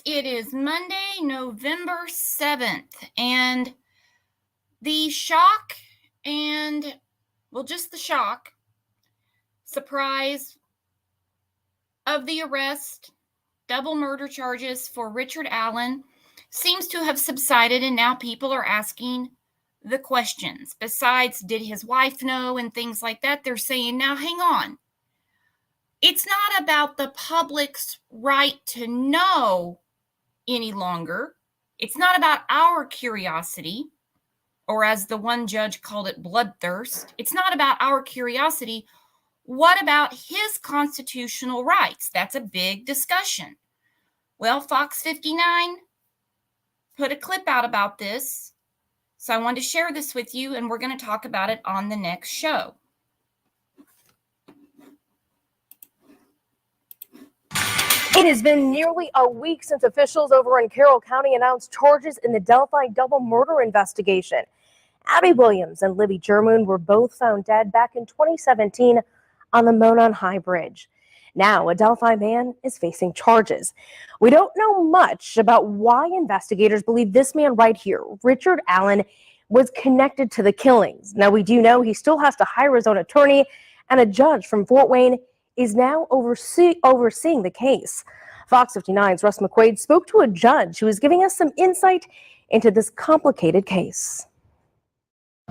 It is Monday, November 7th, and the shock just the shock, surprise of the arrest, double murder charges for Richard Allen seems to have subsided, and now people are asking the questions. Besides, did his wife know and things like that, they're saying, now hang on. It's not about the public's right to know any longer. It's not about our curiosity, or as the one judge called it, bloodthirst. It's not about our curiosity. What about his constitutional rights? That's a big discussion. Well, Fox 59 put a clip out about this, so I wanted to share this with you, and we're going to talk about it on the next show. It has been nearly a week since officials over in Carroll County announced charges in the Delphi double murder investigation. Abby Williams and Libby Germoon were both found dead back in 2017 on the Monon High Bridge. Now, a Delphi man is facing charges. We don't know much about why investigators believe this man right here, Richard Allen, was connected to the killings. Now, we do know he still has to hire his own attorney, and a judge from Fort Wayne is now overseeing the case. Fox 59's Russ McQuaid spoke to a judge who is giving us some insight into this complicated case.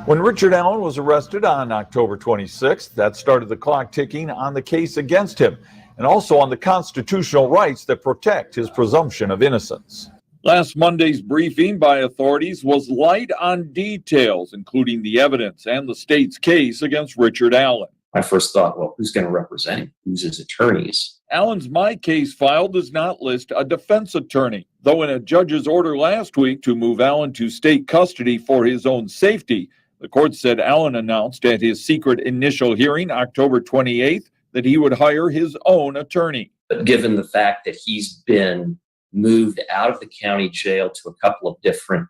When Richard Allen was arrested on October 26th, that started the clock ticking on the case against him and also on the constitutional rights that protect his presumption of innocence. Last Monday's briefing by authorities was light on details, including the evidence and the state's case against Richard Allen. I first thought, well, who's going to represent him? Who's his attorneys? Allen's My Case file does not list a defense attorney, though in a judge's order last week to move Allen to state custody for his own safety, the court said Allen announced at his secret initial hearing October 28th that he would hire his own attorney. But given the fact that he's been moved out of the county jail to a couple of different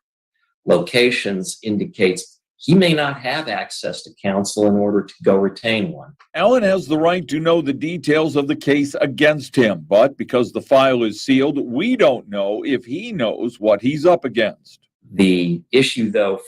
locations indicates he may not have access to counsel in order to go retain one. Allen has the right to know the details of the case against him, but because the file is sealed, we don't know if he knows what he's up against. The issue, though,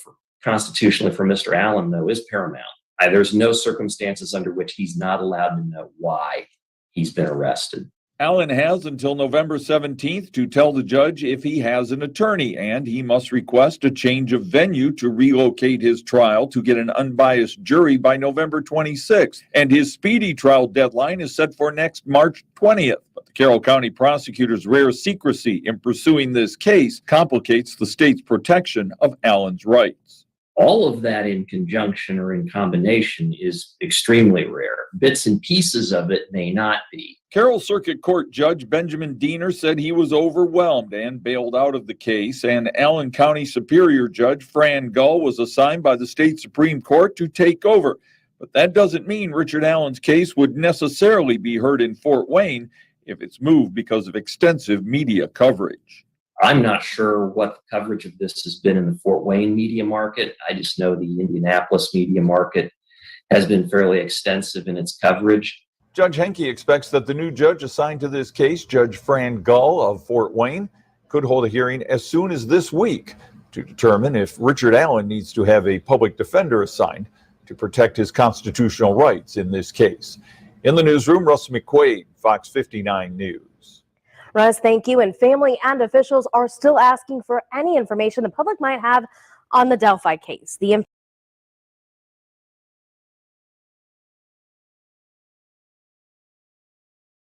constitutionally for Mr. Allen, though, is paramount. There's no circumstances under which he's not allowed to know why he's been arrested. Allen has until November 17th to tell the judge if he has an attorney, and he must request a change of venue to relocate his trial to get an unbiased jury by November 26th. And his speedy trial deadline is set for next March 20th. But the Carroll County prosecutor's rare secrecy in pursuing this case complicates the state's protection of Allen's rights. All of that in conjunction or in combination is extremely rare. Bits and pieces of it may not be. Carroll Circuit Court Judge Benjamin Diener said he was overwhelmed and bailed out of the case, and Allen County Superior Judge Fran Gull was assigned by the state Supreme Court to take over. But that doesn't mean Richard Allen's case would necessarily be heard in Fort Wayne if it's moved because of extensive media coverage. I'm not sure what the coverage of this has been in the Fort Wayne media market. I just know the Indianapolis media market has been fairly extensive in its coverage. Judge Henke expects that the new judge assigned to this case, Judge Fran Gull of Fort Wayne, could hold a hearing as soon as this week to determine if Richard Allen needs to have a public defender assigned to protect his constitutional rights in this case. In the newsroom, Russ McQuaid, Fox 59 News. Russ, thank you. And family and officials are still asking for any information the public might have on the Delphi case. The